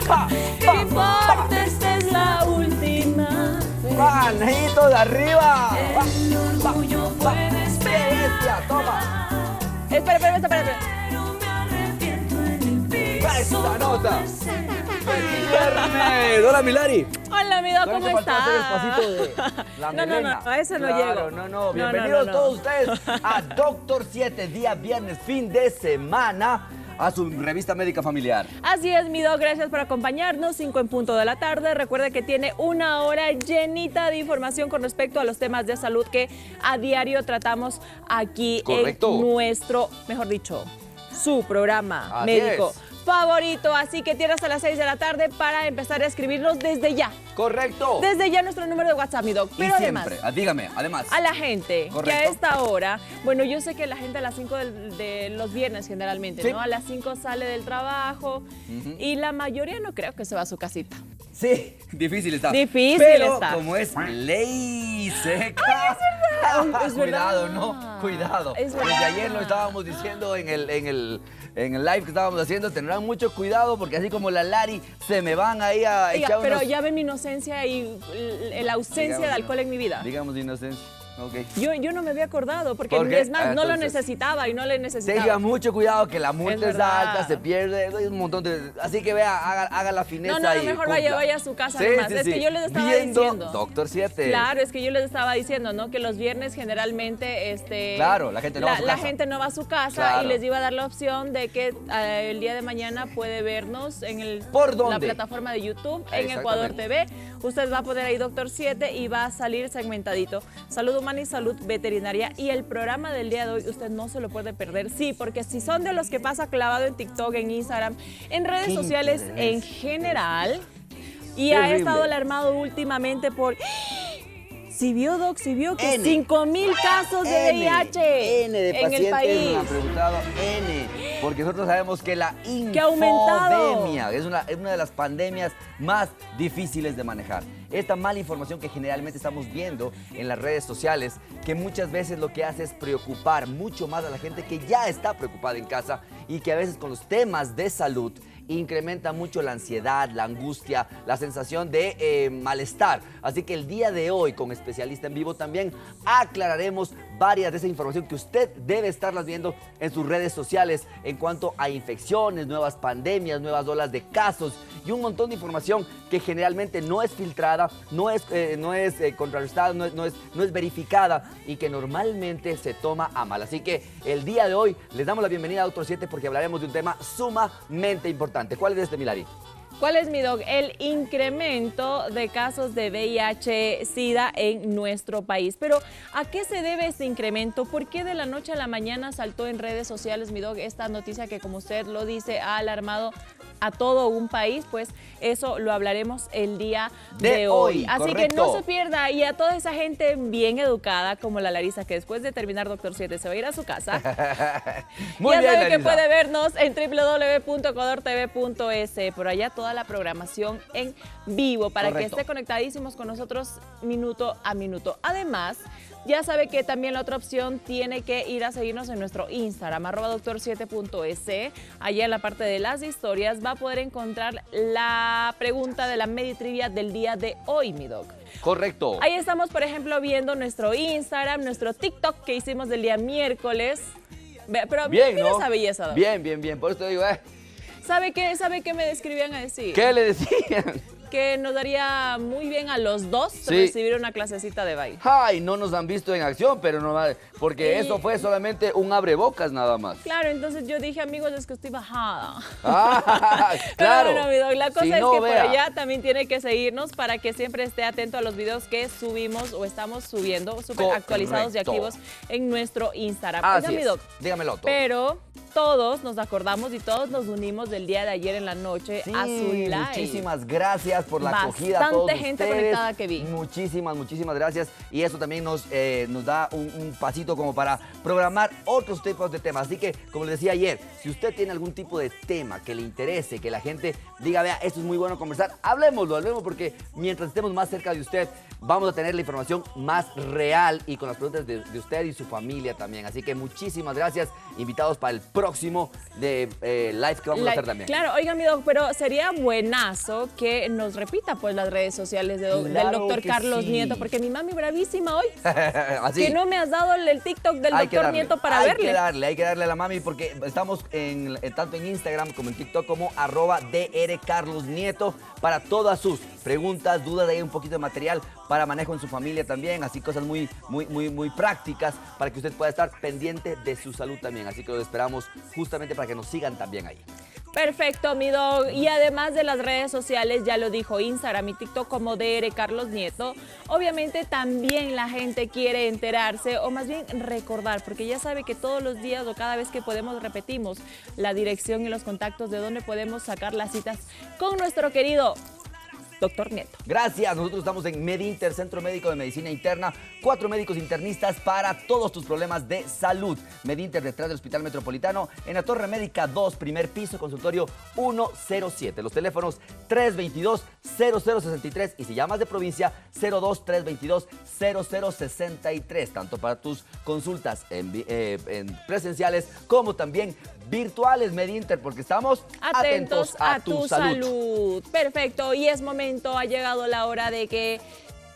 ¿Qué importa? Esta es la última. ¡Manitos de arriba! El orgullo puede esperar. ¡Toma! Espera. Pero me arrepiento en el piso. ¡Esta nota! ¡Feliz viernes! ¡Hola, Milari! Hola, amigo, ¿cómo ¿Te faltó hacer el estás? pasito de la melena? No, a eso no Claro, llego. no. Bienvenidos No. todos ustedes a Doctor 7, día viernes, fin de semana, a su revista médica familiar. Así es, mi doc, gracias por acompañarnos, 5 en punto de la tarde. Recuerde que tiene una hora llenita de información con respecto a los temas de salud que a diario tratamos aquí. Correcto. En nuestro, mejor dicho, su programa Así médico es. favorito. Así que tiene hasta las 6 de la tarde para empezar a escribirnos desde ya. Correcto. Desde ya nuestro número de WhatsApp, mi doc. Y Pero además, siempre, dígame, además. a la gente que a Correcto. esta hora, bueno, yo sé que la gente a las 5 de los viernes generalmente, Sí. ¿no? A las 5 sale del trabajo y la mayoría no creo que se va a su casita. Sí, difícil está. Difícil Pero está. como es ley seca. Es Cuidado, verdad. ¿no? Cuidado. Es Desde verdad. ayer lo estábamos diciendo en el live que estábamos haciendo, tendrán mucho cuidado porque así como la Lari se me van ahí a Oiga, echar pero unos... ya ve mi inocencia y la ausencia de alcohol en mi vida. Digamos de inocencia. Ok. Yo no me había acordado porque ¿Por qué? es más, no lo Entonces, necesitaba y no le necesitaba. Tenga mucho cuidado que la multa es verdad. alta, se pierde, hay un montón de... Así que vea, haga la fineza No, y mejor cumpla. vaya a su casa nomás. Es que yo les estaba Viendo diciendo. Doctor 7. Claro, es que yo les estaba diciendo, ¿no? Que los viernes generalmente, Claro, la gente no va a su la casa. gente no va a su casa Claro. y les iba a dar la opción de que el día de mañana puede vernos en ¿Por dónde? la plataforma de YouTube, en Exactamente. Ecuador TV. Usted va a poner ahí Doctor 7 y va a salir segmentadito. Salud humana y salud veterinaria. Y el programa del día de hoy usted no se lo puede perder. Sí, porque si son de los que pasa clavado en TikTok, en Instagram, en redes Qué sociales interés. en general, y ha Terrible. estado alarmado últimamente por... Si vio, Doc, si vio que N. 5,000 casos de VIH N de en pacientes el país. nos han preguntado N, porque nosotros sabemos que la Que ha aumentado. infodemia es una de las pandemias más difíciles de manejar. Esta mala información que generalmente estamos viendo en las redes sociales, que muchas veces lo que hace es preocupar mucho más a la gente que ya está preocupada en casa y que a veces con los temas de salud incrementa mucho la ansiedad, la angustia, la sensación de malestar. Así que el día de hoy, con especialista en vivo, también aclararemos varias de esa información que usted debe estarlas viendo en sus redes sociales en cuanto a infecciones, nuevas pandemias, nuevas olas de casos y un montón de información que generalmente no es filtrada, no es contrarrestada, no es verificada y que normalmente se toma a mal. Así que el día de hoy les damos la bienvenida a Doctor 7 porque hablaremos de un tema sumamente importante. ¿Cuál es este, Milari? ¿Cuál es, mi doc? El incremento de casos de VIH-Sida en nuestro país. Pero, ¿a qué se debe este incremento? ¿Por qué de la noche a la mañana saltó en redes sociales, mi doc, esta noticia que, como usted lo dice, ha alarmado a todo un país? Pues eso lo hablaremos el día de hoy. Así que correcto. no se pierda. Y a toda esa gente bien educada, como la Larisa, que después de terminar Doctor 7 se va a ir a su casa. Muy Ya bien, sabe que Larisa. puede vernos en www.ecuadortv.es. Por allá toda la programación en vivo para Correcto. que esté conectadísimos con nosotros minuto a minuto. Además, ya sabe que también la otra opción tiene que ir a seguirnos en nuestro Instagram, @doctor7.es. Allá en la parte de las historias va a poder encontrar la pregunta de la Meditrivia del día de hoy, mi doc. Correcto. Ahí estamos, por ejemplo, viendo nuestro Instagram, nuestro TikTok que hicimos del día miércoles. Pero Bien, mira ¿no? esa belleza, doc. Bien. Por eso te digo, ¿Sabe qué me describían a decir? ¿qué le decían? Que nos daría muy bien a los dos Sí. recibir una clasecita de baile. Ay, no nos han visto en acción, pero no va, porque Y- eso fue solamente un abrebocas nada más. Claro, entonces yo dije, amigos, es que estoy bajada. Ah, claro. Pero bueno, mi doc, la cosa Si es no, que vea. por allá también tiene que seguirnos para que siempre esté atento a los videos que subimos o estamos subiendo, súper actualizados y Correcto. activos en nuestro Instagram. Así Oiga, mi es. doc, Dígamelo todo. pero todos nos acordamos y todos nos unimos del día de ayer en la noche Sí, a su live. muchísimas gracias por la acogida a Bastante todos gente ustedes. conectada que vi. Muchísimas gracias. Y eso también nos da un pasito como para programar otros tipos de temas. Así que, como les decía ayer, si usted tiene algún tipo de tema que le interese, que la gente diga, vea, esto es muy bueno conversar, hablemos porque mientras estemos más cerca de usted, vamos a tener la información más real y con las preguntas de usted y su familia también. Así que muchísimas gracias. Invitados para el próximo próximo de live que vamos a hacer también. Claro, oiga, mi doc, pero sería buenazo que nos repita pues las redes sociales del doctor Carlos Nieto, porque mi mami bravísima hoy, Así. que no me has dado el TikTok del doctor Nieto para verle. Hay que darle a la mami porque estamos tanto en Instagram como en TikTok como @drcarlosnieto para todas sus preguntas, dudas, hay un poquito de material para manejo en su familia también, así cosas muy prácticas para que usted pueda estar pendiente de su salud también. Así que los esperamos justamente para que nos sigan también ahí. Perfecto, mi dog. Y además de las redes sociales, ya lo dijo, Instagram y TikTok como DR Carlos Nieto, obviamente también la gente quiere enterarse o más bien recordar, porque ya sabe que todos los días o cada vez que podemos repetimos la dirección y los contactos de dónde podemos sacar las citas con nuestro querido doctor Nieto. Gracias, nosotros estamos en MedInter, Centro Médico de Medicina Interna, 4 médicos internistas para todos tus problemas de salud. MedInter detrás del Hospital Metropolitano, en la Torre Médica 2, primer piso, consultorio 107. Los teléfonos 322-0063 y si llamas de provincia 02-322-0063, tanto para tus consultas en presenciales como también virtuales. MedInter, porque estamos atentos a tu salud. Perfecto, y es momento, ha llegado la hora de que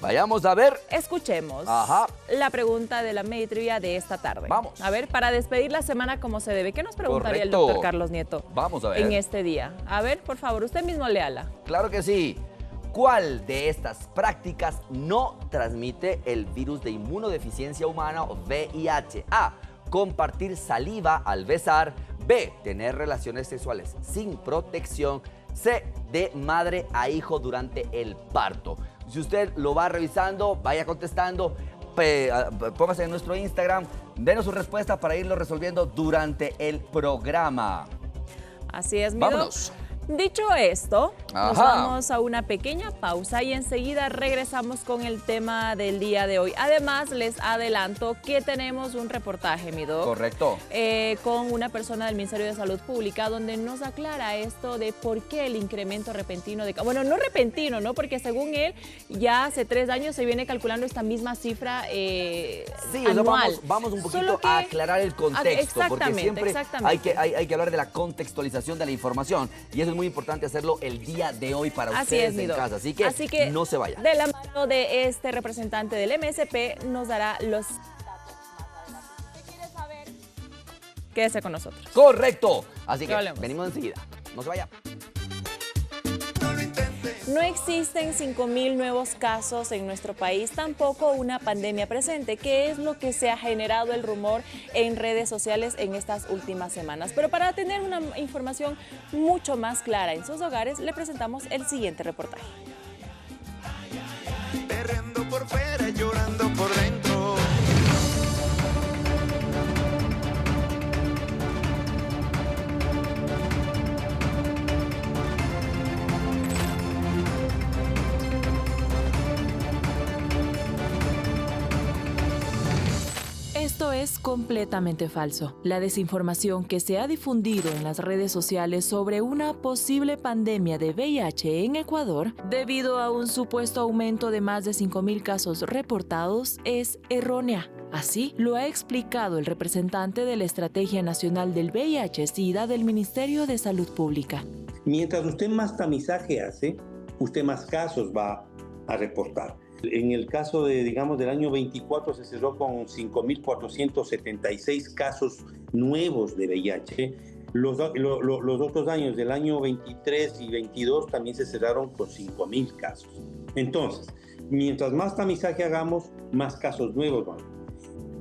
vayamos a ver. Escuchemos la pregunta de la Meditrivia de esta tarde. Vamos. A ver, para despedir la semana como se debe, ¿qué nos preguntaría el doctor Carlos Nieto? Vamos a ver. En este día. A ver, por favor, usted mismo léala. Claro que sí. ¿Cuál de estas prácticas no transmite el virus de inmunodeficiencia humana o VIH? A. Compartir saliva al besar. B. Tener relaciones sexuales sin protección. C. De madre a hijo durante el parto. Si usted lo va revisando, vaya contestando, póngase en nuestro Instagram, denos su respuesta para irlo resolviendo durante el programa. Así es, mi Vámonos. Dicho esto, nos vamos a una pequeña pausa y enseguida regresamos con el tema del día de hoy. Además, les adelanto que tenemos un reportaje, mi doc. Correcto. Con una persona del Ministerio de Salud Pública donde nos aclara esto de por qué el incremento repentino de... Bueno, no repentino, ¿no? Porque según él, ya hace 3 años se viene calculando esta misma cifra anual. Vamos un poquito a aclarar el contexto, porque siempre hay que hablar de la contextualización de la información y eso es muy importante hacerlo el día de hoy para ustedes en casa, así que no se vayan. De la mano de este representante del MSP nos dará los datos más adelante. Si quieres saber, quédese con nosotros. Correcto, así que venimos enseguida, no se vaya. No existen 5.000 nuevos casos en nuestro país, tampoco una pandemia presente, que es lo que se ha generado el rumor en redes sociales en estas últimas semanas. Pero para tener una información mucho más clara en sus hogares, le presentamos el siguiente reportaje. Berreando por fuera, llorando por dentro. Esto es completamente falso. La desinformación que se ha difundido en las redes sociales sobre una posible pandemia de VIH en Ecuador, debido a un supuesto aumento de más de 5.000 casos reportados, es errónea. Así lo ha explicado el representante de la Estrategia Nacional del VIH-Sida del Ministerio de Salud Pública. Mientras usted más tamizaje hace, usted más casos va a reportar. En el caso del año 24 se cerró con 5.476 casos nuevos de VIH. Los otros años del año 23 y 22 también se cerraron con 5.000 casos. Entonces, mientras más tamizaje hagamos, más casos nuevos van.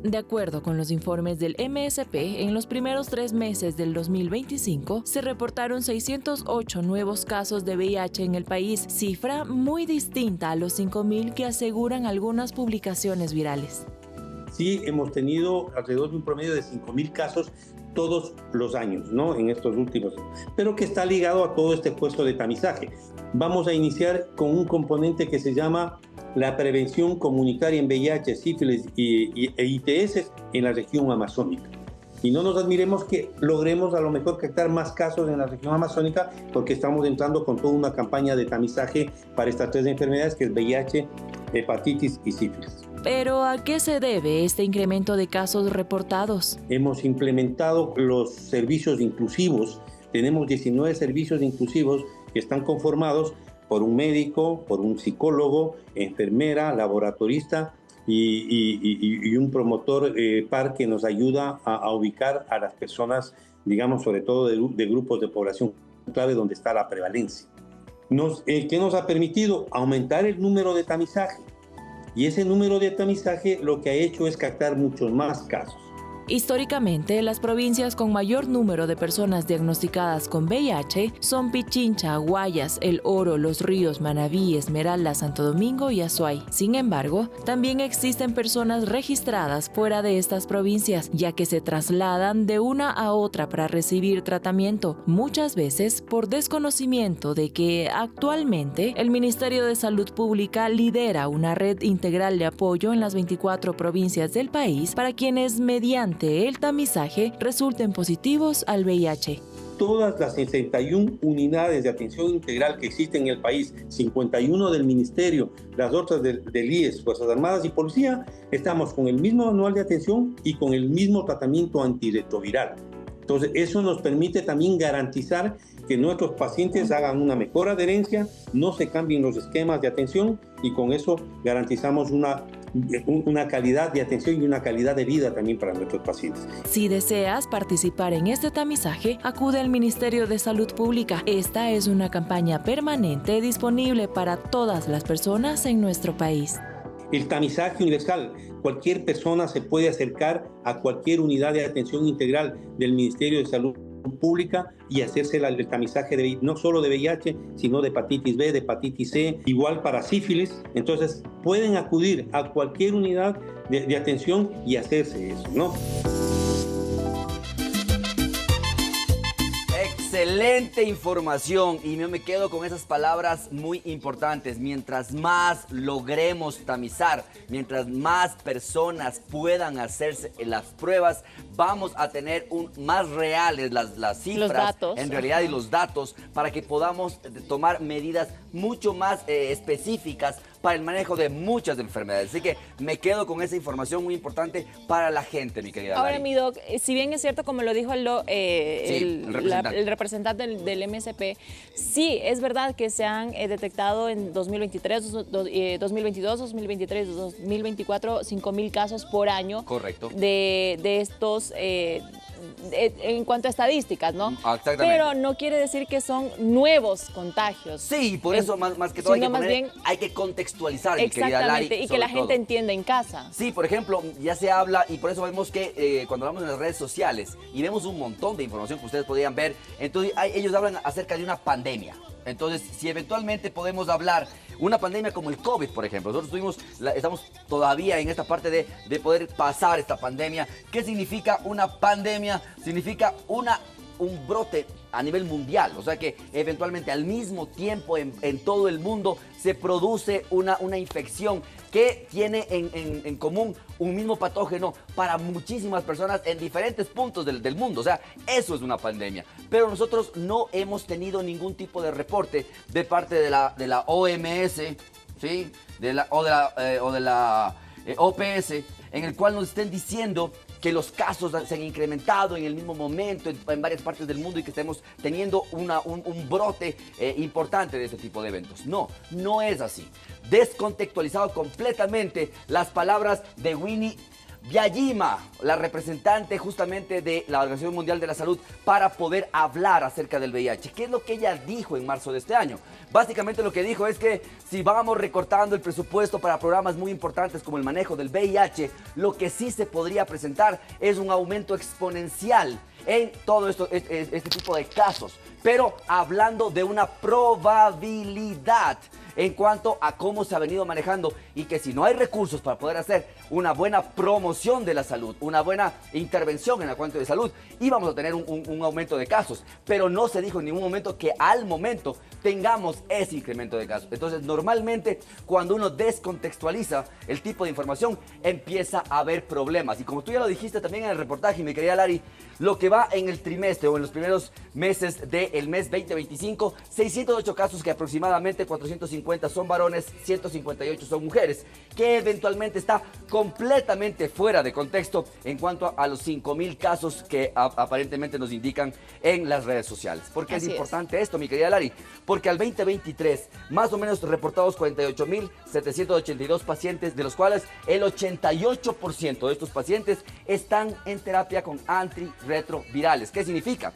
De acuerdo con los informes del MSP, en los primeros 3 meses del 2025 se reportaron 608 nuevos casos de VIH en el país, cifra muy distinta a los 5.000 que aseguran algunas publicaciones virales. Sí, hemos tenido alrededor de un promedio de 5.000 casos todos los años, ¿no? En estos últimos años, pero que está ligado a todo este puesto de tamizaje. Vamos a iniciar con un componente que se llama la prevención comunitaria en VIH, sífilis e ITS en la región amazónica. Y no nos admiremos que logremos a lo mejor captar más casos en la región amazónica porque estamos entrando con toda una campaña de tamizaje para estas 3 enfermedades que es VIH, hepatitis y sífilis. Pero ¿a qué se debe este incremento de casos reportados? Hemos implementado los servicios inclusivos. Tenemos 19 servicios inclusivos que están conformados por un médico, por un psicólogo, enfermera, laboratorista y un promotor PAR que nos ayuda a ubicar a las personas, digamos, sobre todo de grupos de población clave donde está la prevalencia. ¿Qué nos ha permitido? Aumentar el número de tamizaje. Y ese número de tamizaje lo que ha hecho es captar muchos más casos. Históricamente, las provincias con mayor número de personas diagnosticadas con VIH son Pichincha, Guayas, El Oro, Los Ríos, Manabí, Esmeralda, Santo Domingo y Azuay. Sin embargo, también existen personas registradas fuera de estas provincias, ya que se trasladan de una a otra para recibir tratamiento, muchas veces por desconocimiento de que actualmente el Ministerio de Salud Pública lidera una red integral de apoyo en las 24 provincias del país para quienes mediante el tamizaje resulten positivos al VIH. Todas las 61 unidades de atención integral que existen en el país, 51 del Ministerio, las otras del IES, Fuerzas Armadas y Policía, estamos con el mismo manual de atención y con el mismo tratamiento antirretroviral. Entonces, eso nos permite también garantizar que nuestros pacientes hagan una mejor adherencia, no se cambien los esquemas de atención y con eso garantizamos una calidad de atención y una calidad de vida también para nuestros pacientes. Si deseas participar en este tamizaje, acude al Ministerio de Salud Pública. Esta es una campaña permanente disponible para todas las personas en nuestro país. El tamizaje universal. Cualquier persona se puede acercar a cualquier unidad de atención integral del Ministerio de Salud Pública y hacerse el tamizaje no solo de VIH, sino de hepatitis B, de hepatitis C, igual para sífilis. Entonces pueden acudir a cualquier unidad de atención y hacerse eso, ¿no? Excelente información y yo me quedo con esas palabras muy importantes. Mientras más logremos tamizar, mientras más personas puedan hacerse las pruebas, vamos a tener más reales las cifras, los datos, en realidad, y los datos para que podamos tomar medidas mucho más específicas para el manejo de muchas enfermedades. Así que me quedo con esa información muy importante para la gente, mi querida Ahora, Lari. mi doc, si bien es cierto, como lo dijo el representante del MSP, sí, es verdad que se han detectado en 2023, 2022, 2023, 2024, 5,000 casos por año. Correcto. De estos... en cuanto a estadísticas, ¿no? Exactamente. Pero no quiere decir que son nuevos contagios. Sí, por eso más que todo hay que contextualizar, mi querida Lari. Exactamente, y que la gente entienda en casa. Sí, por ejemplo, ya se habla, y por eso vemos que cuando hablamos en las redes sociales y vemos un montón de información que ustedes podrían ver, entonces ellos hablan acerca de una pandemia. Entonces, si eventualmente podemos hablar una pandemia como el COVID, por ejemplo, nosotros estamos todavía en esta parte de poder pasar esta pandemia. ¿Qué significa una pandemia? Significa un brote a nivel mundial, o sea que eventualmente al mismo tiempo en todo el mundo se produce una infección que tiene en común un mismo patógeno para muchísimas personas en diferentes puntos del mundo. O sea, eso es una pandemia. Pero nosotros no hemos tenido ningún tipo de reporte de parte de la OMS, ¿sí? o de la OPS, en el cual nos estén diciendo que los casos se han incrementado en el mismo momento en varias partes del mundo y que estemos teniendo un brote importante de este tipo de eventos. No, no es así. Descontextualizado completamente las palabras de Winnie Byanyima, la representante justamente de la Organización Mundial de la Salud, para poder hablar acerca del VIH. ¿Qué es lo que ella dijo en marzo de este año? Básicamente lo que dijo es que si vamos recortando el presupuesto para programas muy importantes como el manejo del VIH, lo que sí se podría presentar es un aumento exponencial en todo este tipo de casos. Pero hablando de una probabilidad en cuanto a cómo se ha venido manejando, y que si no hay recursos para poder hacer una buena promoción de la salud, una buena intervención en la cuenta de salud, íbamos a tener un aumento de casos. Pero no se dijo en ningún momento que al momento tengamos ese incremento de casos. Entonces, normalmente, cuando uno descontextualiza el tipo de información, empieza a haber problemas. Y como tú ya lo dijiste también en el reportaje, mi querida Lari, Lo que va en el trimestre o en los primeros meses del mes 2025, 608 casos que aproximadamente 450 son varones, 158 son mujeres, que eventualmente está completamente fuera de contexto en cuanto a los 5.000 casos que aparentemente nos indican en las redes sociales. ¿Por qué es importante esto, mi querida Lari? Porque al 2023, más o menos reportados 48.782 pacientes, de los cuales el 88% de estos pacientes están en terapia con antirretrovirales. ¿Qué significa?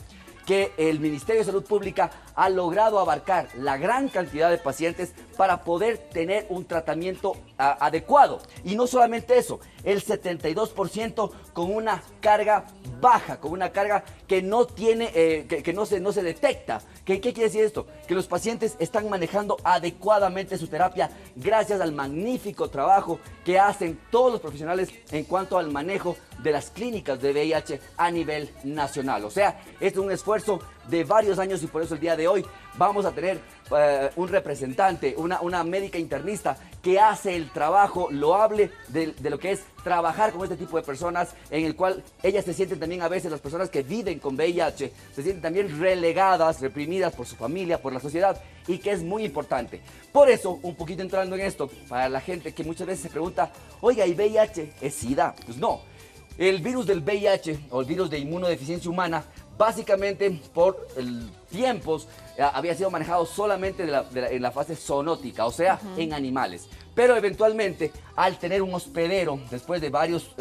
Que el Ministerio de Salud Pública ha logrado abarcar la gran cantidad de pacientes para poder tener un tratamiento adecuado. Y no solamente eso, el 72% con una carga baja, con una carga que no tiene, que no se detecta. ¿Qué quiere decir esto? Que los pacientes están manejando adecuadamente su terapia gracias al magnífico trabajo que hacen todos los profesionales en cuanto al manejo de las clínicas de VIH a nivel nacional. O sea, este es un esfuerzo de varios años y por eso el día de hoy vamos a tener un representante, una médica internista que hace el trabajo loable de lo que es trabajar con este tipo de personas, en el cual ellas se sienten también a veces, las personas que viven con VIH, se sienten también relegadas, reprimidas por su familia, por la sociedad, y que es muy importante. Por eso, un poquito entrando en esto, para la gente que muchas veces se pregunta, oiga, ¿y VIH es SIDA? Pues no. El virus del VIH o el virus de inmunodeficiencia humana, básicamente por tiempos había sido manejado solamente en la fase zoonótica, o sea, en animales. Pero eventualmente, al tener un hospedero, después de varios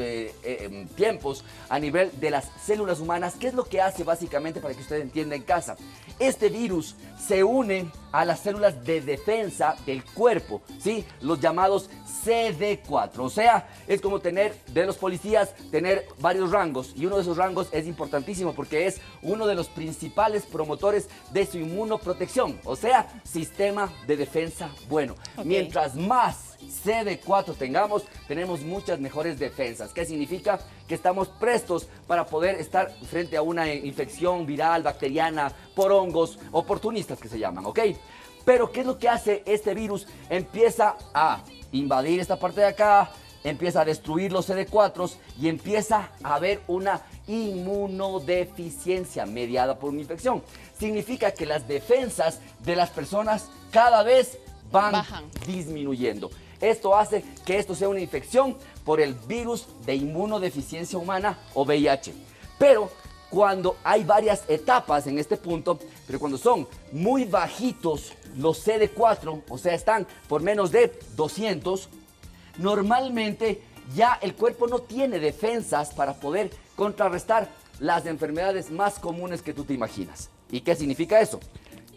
tiempos a nivel de las células humanas, ¿qué es lo que hace básicamente para que usted entienda en casa? Este virus se une a las células de defensa del cuerpo, ¿sí? Los llamados CD4. O sea, es como tener de los policías, tener varios rangos. Y uno de esos rangos es importantísimo porque es uno de los principales promotores de su inmunoprotección. O sea, sistema de defensa bueno. Mientras más CD4 tengamos, tenemos muchas mejores defensas. ¿Qué significa? Que estamos prestos para poder estar frente a una infección viral, bacteriana, por hongos oportunistas que se llaman, ¿ok? Pero ¿qué es lo que hace este virus? Empieza a invadir esta parte de acá, empieza a destruir los CD4 y empieza a haber una inmunodeficiencia mediada por una infección. Significa que las defensas de las personas cada vez bajan, disminuyendo. Esto hace que esto sea una infección por el virus de inmunodeficiencia humana o VIH. Pero cuando hay varias etapas en este punto, pero cuando son muy bajitos los CD4, o sea, están por menos de 200, normalmente ya el cuerpo no tiene defensas para poder contrarrestar las enfermedades más comunes que tú te imaginas. ¿Y qué significa eso?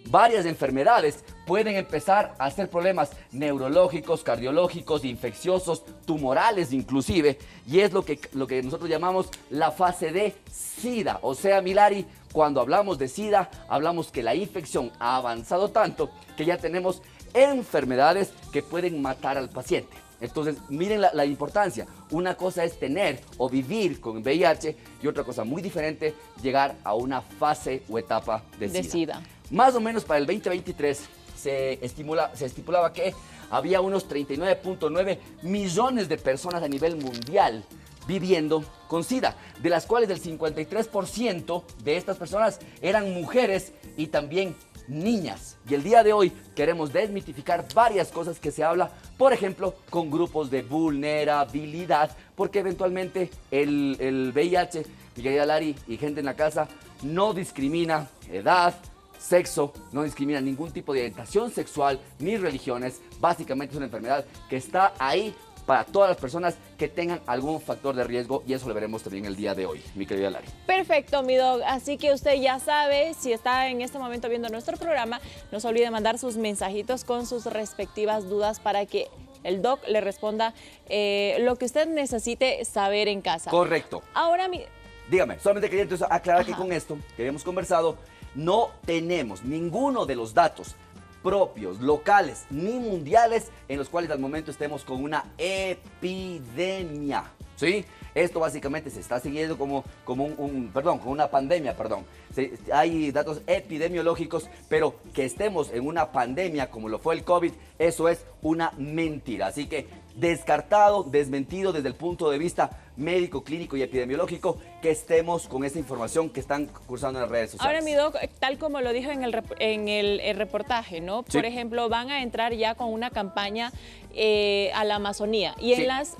Varias enfermedades pueden empezar a hacer problemas neurológicos, cardiológicos, infecciosos, tumorales inclusive, y es lo que nosotros llamamos la fase de SIDA. O sea, Milari, cuando hablamos de SIDA, hablamos que la infección ha avanzado tanto que ya tenemos enfermedades que pueden matar al paciente. Entonces, miren la importancia. Una cosa es tener o vivir con VIH y otra cosa muy diferente, llegar a una fase o etapa de SIDA. Más o menos para el 2023 se estipulaba que había unos 39.9 millones de personas a nivel mundial viviendo con SIDA, de las cuales el 53% de estas personas eran mujeres y también niñas. Y el día de hoy queremos desmitificar varias cosas que se habla, por ejemplo, con grupos de vulnerabilidad, porque eventualmente el VIH, mi querida Lari y gente en la casa, no discrimina edad, sexo, no discrimina ningún tipo de orientación sexual ni religiones. Básicamente es una enfermedad que está ahí para todas las personas que tengan algún factor de riesgo, y eso lo veremos también el día de hoy, mi querida Lari. Perfecto, mi Doc. Así que usted ya sabe, si está en este momento viendo nuestro programa, no se olvide mandar sus mensajitos con sus respectivas dudas para que el Doc le responda lo que usted necesite saber en casa. Correcto. Ahora, dígame, solamente quería entonces aclarar que con esto que habíamos conversado, no tenemos ninguno de los datos propios, locales ni mundiales en los cuales al momento estemos con una epidemia. ¿sí? Esto básicamente se está siguiendo como una pandemia, hay datos epidemiológicos, pero que estemos en una pandemia como lo fue el COVID, eso es una mentira. Así que descartado, desmentido desde el punto de vista médico, clínico y epidemiológico, que estemos con esa información que están cursando en las redes sociales. Ahora, mi doc, tal como lo dijo en el reportaje, ¿no? Sí. Por ejemplo, van a entrar ya con una campaña a la Amazonía y Sí. en las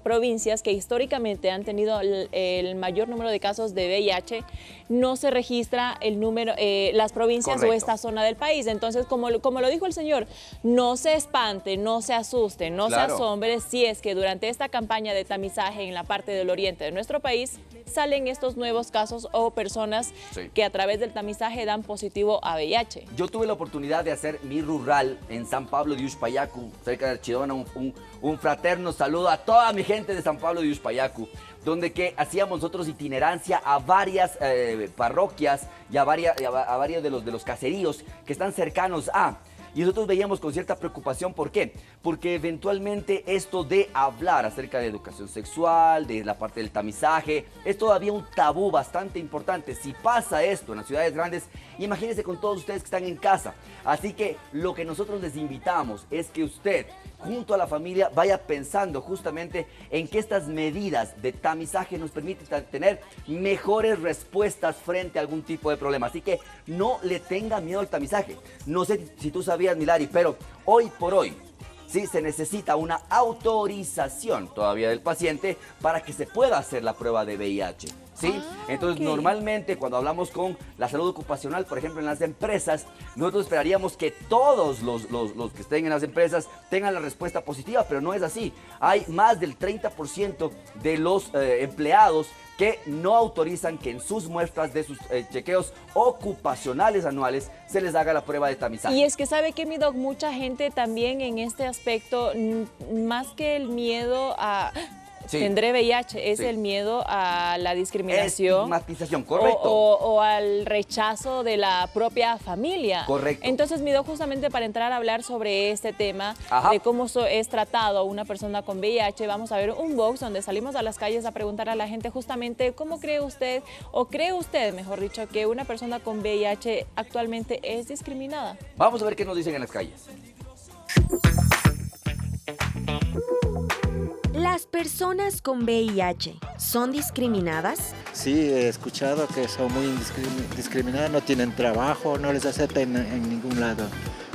provincias que históricamente han tenido el mayor número de casos de VIH, no se registra el número, las provincias Correcto. o esta zona del país. Entonces, como lo dijo el señor, no se espante, no se asuste, no Claro. se asombre si es que durante esta campaña de tamizaje en la parte del oriente de nuestro país salen estos nuevos casos o personas Sí. que a través del tamizaje dan positivo a VIH. Yo tuve la oportunidad de hacer mi rural en San Pablo de Uxpayacu, cerca de Archidona, un fraterno saludo a toda mi gente de San Pablo de Uxpayacu, donde que hacíamos nosotros itinerancia a varias parroquias y a varios de los caseríos que están cercanos a... Y nosotros veíamos con cierta preocupación, ¿por qué? Porque eventualmente esto de hablar acerca de educación sexual, de la parte del tamizaje, es todavía un tabú bastante importante. Si pasa esto en las ciudades grandes, imagínense con todos ustedes que están en casa. Así que lo que nosotros les invitamos es que usted, junto a la familia, vaya pensando justamente en que estas medidas de tamizaje nos permiten tener mejores respuestas frente a algún tipo de problema. Así que no le tenga miedo al tamizaje. No sé si tú sabías, Milari, pero hoy por hoy sí se necesita una autorización todavía del paciente para que se pueda hacer la prueba de VIH. ¿Sí? Entonces, ok. normalmente cuando hablamos con la salud ocupacional, por ejemplo, en las empresas, nosotros esperaríamos que todos los que estén en las empresas tengan la respuesta positiva, pero no es así. Hay más del 30% de los empleados que no autorizan que en sus muestras de sus chequeos ocupacionales anuales se les haga la prueba de tamizaje. Y es que sabe que, mi doc, mucha gente también en este aspecto, más que el miedo a... Sí. Tendré VIH, es Sí. el miedo a la discriminación. Estigmatización, correcto. O al rechazo de la propia familia. Correcto. Entonces, mi doc, justamente para entrar a hablar sobre este tema, Ajá. de cómo es tratado una persona con VIH, vamos a ver un box donde salimos a las calles a preguntar a la gente justamente cómo cree usted, o cree usted, mejor dicho, que una persona con VIH actualmente es discriminada. Vamos a ver qué nos dicen en las calles. ¿Las personas con VIH son discriminadas? Sí, he escuchado que son muy discriminadas, no tienen trabajo, no les aceptan en ningún lado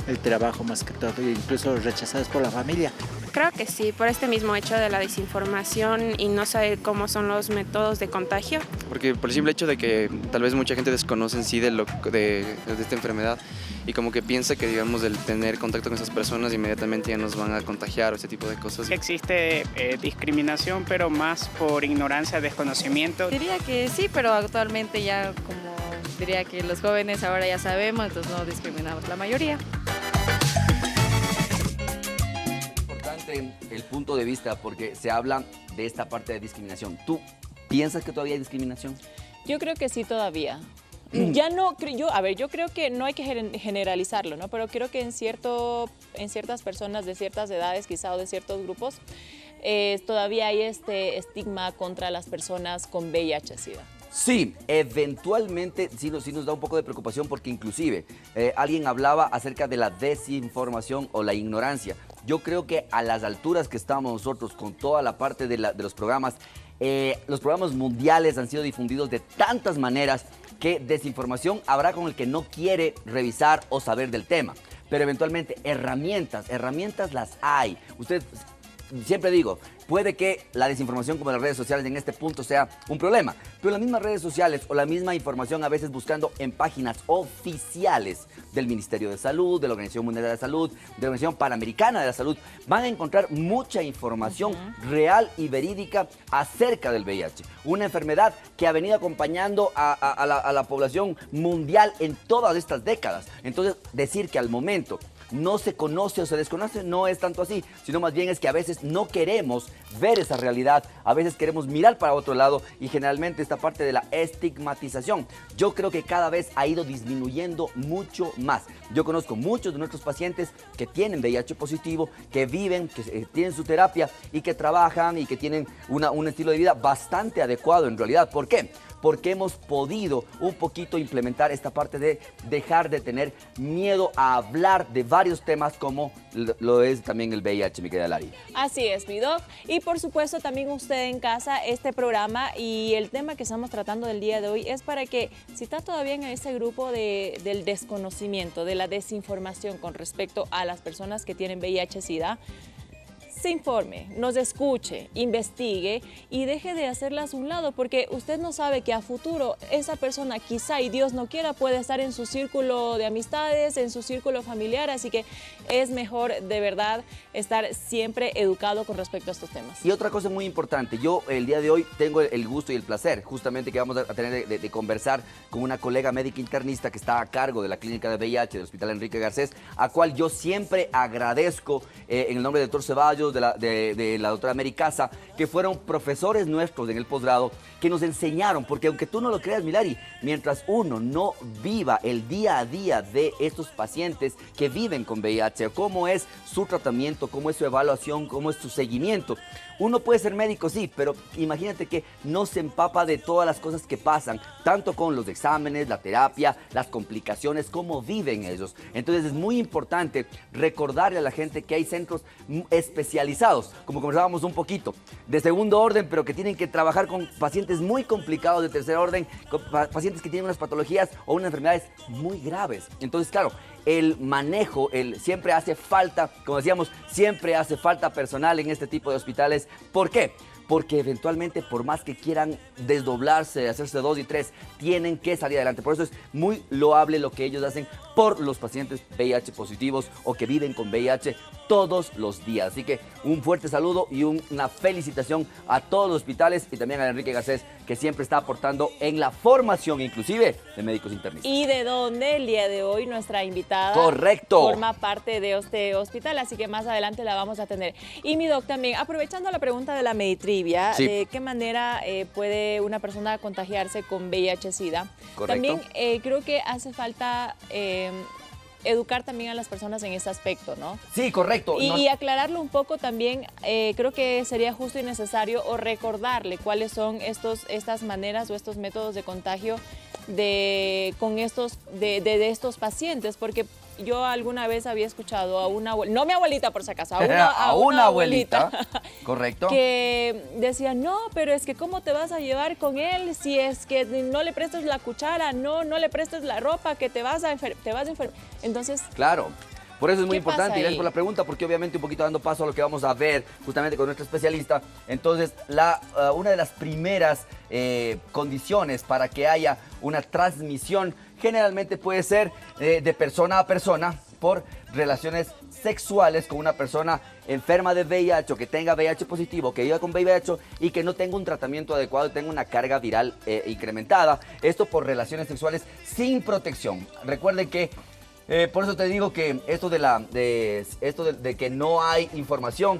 el trabajo más que todo, incluso rechazadas por la familia. Creo que sí, por este mismo hecho de la desinformación y no saber cómo son los métodos de contagio. Porque por el simple hecho de que tal vez mucha gente desconoce en sí de esta enfermedad y como que piensa que, digamos, el tener contacto con esas personas inmediatamente ya nos van a contagiar o ese tipo de cosas. Existe discriminación, pero más por ignorancia, desconocimiento. Diría que sí, pero actualmente ya como diría que los jóvenes ahora ya sabemos, entonces no discriminamos la mayoría. Importante el punto de vista porque se habla de esta parte de discriminación. ¿Tú piensas que todavía hay discriminación? Yo creo que sí todavía. Ya no, yo creo que no hay que generalizarlo, ¿no? Pero creo que en ciertas personas de ciertas edades quizá o de ciertos grupos todavía hay este estigma contra las personas con VIH-Sida. Sí, eventualmente sí nos da un poco de preocupación porque inclusive alguien hablaba acerca de la desinformación o la ignorancia. Yo creo que a las alturas que estamos nosotros con toda la parte de los programas mundiales han sido difundidos de tantas maneras que desinformación habrá con el que no quiere revisar o saber del tema. Pero eventualmente herramientas las hay. Usted, siempre digo, puede que la desinformación como las redes sociales en este punto sea un problema, pero las mismas redes sociales o la misma información a veces buscando en páginas oficiales del Ministerio de Salud, de la Organización Mundial de la Salud, de la Organización Panamericana de la Salud, van a encontrar mucha información real y verídica acerca del VIH. Una enfermedad que ha venido acompañando a la población mundial en todas estas décadas. Entonces, decir que al momento no se conoce o se desconoce, no es tanto así, sino más bien es que a veces no queremos ver esa realidad, a veces queremos mirar para otro lado y generalmente esta parte de la estigmatización, yo creo que cada vez ha ido disminuyendo mucho más. Yo conozco muchos de nuestros pacientes que tienen VIH positivo, que viven, que tienen su terapia y que trabajan y que tienen un estilo de vida bastante adecuado en realidad. ¿Por qué? Porque hemos podido un poquito implementar esta parte de dejar de tener miedo a hablar de varios temas como lo es también el VIH, mi querida Lari. Así es, mi doc. Y por supuesto también usted en casa, este programa y el tema que estamos tratando del día de hoy es para que si está todavía en ese grupo del desconocimiento, de la desinformación con respecto a las personas que tienen VIH-Sida, se informe, nos escuche, investigue y deje de hacerlas a un lado, porque usted no sabe que a futuro esa persona quizá, y Dios no quiera, puede estar en su círculo de amistades, en su círculo familiar, así que es mejor de verdad estar siempre educado con respecto a estos temas. Y otra cosa muy importante, yo el día de hoy tengo el gusto y el placer justamente que vamos a tener de conversar con una colega médica internista que está a cargo de la clínica de VIH del Hospital Enrique Garcés, a cual yo siempre agradezco en el nombre del doctor Ceballos, de la doctora Mary Casa, que fueron profesores nuestros en el posgrado, que nos enseñaron, porque aunque tú no lo creas, Milari, mientras uno no viva el día a día de estos pacientes que viven con VIH, cómo es su tratamiento, cómo es su evaluación, cómo es su seguimiento, uno puede ser médico, sí, pero imagínate que no se empapa de todas las cosas que pasan, tanto con los exámenes, la terapia, las complicaciones, cómo viven ellos. Entonces es muy importante recordarle a la gente que hay centros especializados, como conversábamos un poquito, de segundo orden, pero que tienen que trabajar con pacientes muy complicados de tercer orden, con pacientes que tienen unas patologías o unas enfermedades muy graves. Entonces, claro, el manejo, siempre hace falta, como decíamos, siempre hace falta personal en este tipo de hospitales. ¿Por qué? Porque eventualmente, por más que quieran desdoblarse, hacerse 2 y 3, tienen que salir adelante. Por eso es muy loable lo que ellos hacen por los pacientes VIH positivos o que viven con VIH todos los días. Así que un fuerte saludo y una felicitación a todos los hospitales y también a Enrique Garcés, que siempre está aportando en la formación inclusive de médicos internistas. Y de donde el día de hoy nuestra invitada forma parte de este hospital, así que más adelante la vamos a tener. Y mi doc, también aprovechando la pregunta de la Meditrivia, sí, ¿de qué manera puede una persona contagiarse con VIH-Sida? También creo que hace falta educar también a las personas en ese aspecto, ¿no? Sí, correcto. Y aclararlo un poco también, creo que sería justo y necesario o recordarle cuáles son estas maneras o estos métodos de contagio de estos pacientes, porque yo alguna vez había escuchado a una abuelita, no mi abuelita por si acaso, a una abuelita, correcto, que decía, no, pero es que ¿cómo te vas a llevar con él si es que no le prestas la cuchara, no le prestes la ropa, que te vas a enfermar? Entonces, claro. Por eso es muy importante, y gracias ahí por la pregunta, porque obviamente un poquito dando paso a lo que vamos a ver justamente con nuestra especialista. Entonces, una de las primeras condiciones para que haya una transmisión generalmente puede ser de persona a persona por relaciones sexuales con una persona enferma de VIH o que tenga VIH positivo, que viva con VIH y que no tenga un tratamiento adecuado y tenga una carga viral incrementada. Esto por relaciones sexuales sin protección. Recuerden que por eso te digo que esto de que no hay información,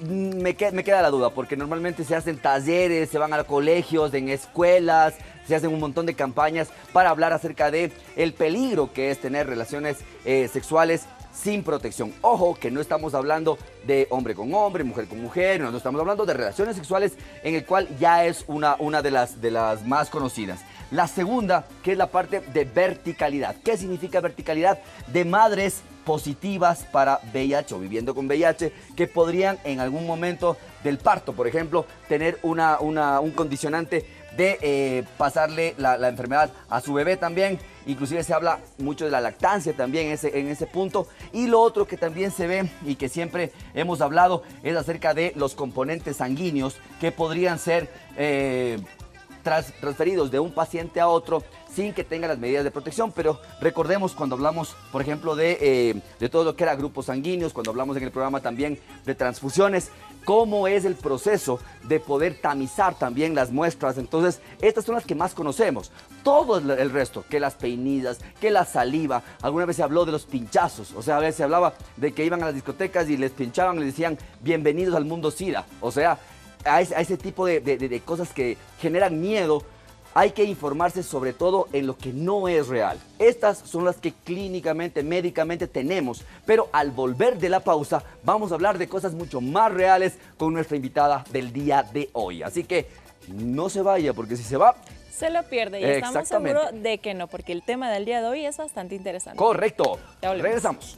me queda la duda, porque normalmente se hacen talleres, se van a colegios, en escuelas, se hacen un montón de campañas para hablar acerca de el peligro que es tener relaciones sexuales sin protección. Ojo, que no estamos hablando de hombre con hombre, mujer con mujer, no estamos hablando de relaciones sexuales, en el cual ya es una de las más conocidas. La segunda, que es la parte de verticalidad. ¿Qué significa verticalidad? De madres positivas para VIH o viviendo con VIH que podrían en algún momento del parto, por ejemplo, tener un condicionante de pasarle la enfermedad a su bebé también. Inclusive se habla mucho de la lactancia también en ese punto. Y lo otro que también se ve y que siempre hemos hablado es acerca de los componentes sanguíneos que podrían ser transferidos de un paciente a otro sin que tenga las medidas de protección. Pero recordemos cuando hablamos, por ejemplo, de todo lo que era grupos sanguíneos, cuando hablamos en el programa también de transfusiones, cómo es el proceso de poder tamizar también las muestras. Entonces, estas son las que más conocemos. Todo el resto, que las peinidas, que la saliva. Alguna vez se habló de los pinchazos, o sea, a veces se hablaba de que iban a las discotecas y les pinchaban y les decían bienvenidos al mundo SIDA. O sea, a ese tipo de cosas que generan miedo, hay que informarse sobre todo en lo que no es real. Estas son las que clínicamente, médicamente tenemos, pero al volver de la pausa vamos a hablar de cosas mucho más reales con nuestra invitada del día de hoy. Así que no se vaya, porque si se va, se lo pierde, y estamos seguros de que no, porque el tema del día de hoy es bastante interesante. Correcto. Regresamos.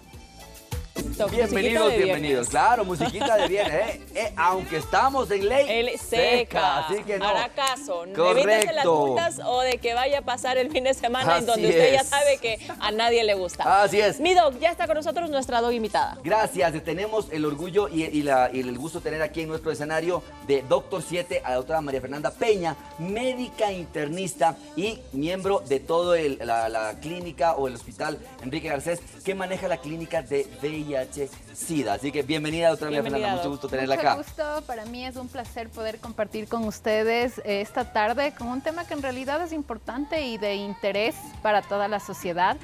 Bienvenidos. Claro, musiquita de viernes, aunque estamos en ley seca. Así que no. Hará caso, evítense las multas o de que vaya a pasar el fin de semana en donde usted ya sabe que a nadie le gusta. Así es. Mi Doc, ya está con nosotros nuestra Doc invitada. Gracias, tenemos el orgullo y el gusto de tener aquí en nuestro escenario de Doctor 7 a la doctora María Fernanda Peña, médica internista y miembro de todo la clínica o el hospital Enrique Garcés, que maneja la clínica de VIH-Sida. Así que bienvenida, doctora María Fernanda, mucho gusto tenerla acá. Mucho gusto, para mí es un placer poder compartir con ustedes esta tarde con un tema que en realidad es importante y de interés para toda la sociedad,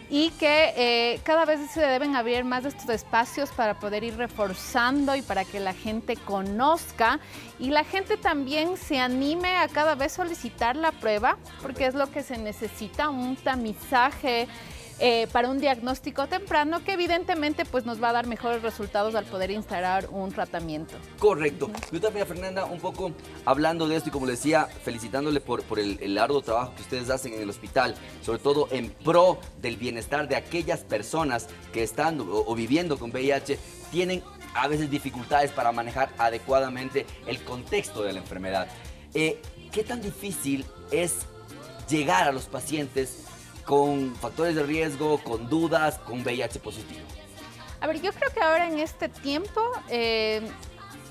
y que cada vez se deben abrir más de estos espacios para poder ir reforzando y para que la gente conozca y la gente también se anime a cada vez solicitar la prueba, porque es lo que se necesita, un tamizaje para un diagnóstico temprano que evidentemente pues nos va a dar mejores resultados al poder instalar un tratamiento. Correcto. Yo también, Fernanda, un poco hablando de esto y como le decía, felicitándole por el arduo trabajo que ustedes hacen en el hospital, sobre todo en pro del bienestar de aquellas personas que están o viviendo con VIH, tienen a veces dificultades para manejar adecuadamente el contexto de la enfermedad. ¿Qué tan difícil es llegar a los pacientes con factores de riesgo, con dudas, con VIH positivo? A ver, yo creo que ahora en este tiempo,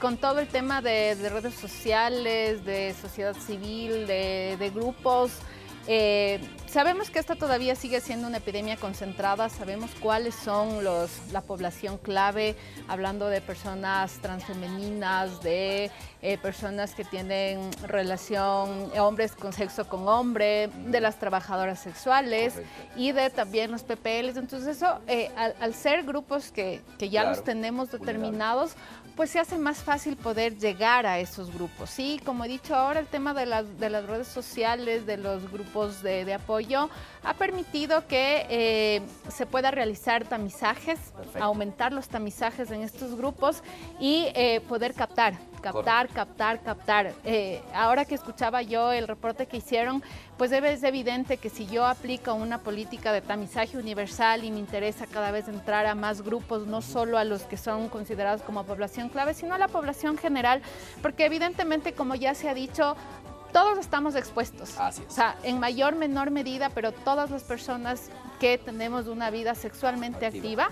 con todo el tema de redes sociales, de sociedad civil, de grupos, sabemos que esta todavía sigue siendo una epidemia concentrada, sabemos cuáles son la población clave, hablando de personas transfemeninas, de personas que tienen relación, hombres con sexo con hombre, de las trabajadoras sexuales. Correcto. Y de también los PPLs. Entonces eso, al ser grupos que ya los tenemos determinados, pues se hace más fácil poder llegar a esos grupos. Sí, como he dicho ahora, el tema de las redes sociales, de los grupos de apoyo, ha permitido que se pueda realizar tamizajes, aumentar los tamizajes en estos grupos y poder captar. Ahora que escuchaba yo el reporte que hicieron, pues es evidente que si yo aplico una política de tamizaje universal y me interesa cada vez entrar a más grupos, no solo a los que son considerados como población clave, sino a la población general, porque evidentemente, como ya se ha dicho, todos estamos expuestos. Así es. O sea, en mayor o menor medida, pero todas las personas que tenemos una vida sexualmente activa,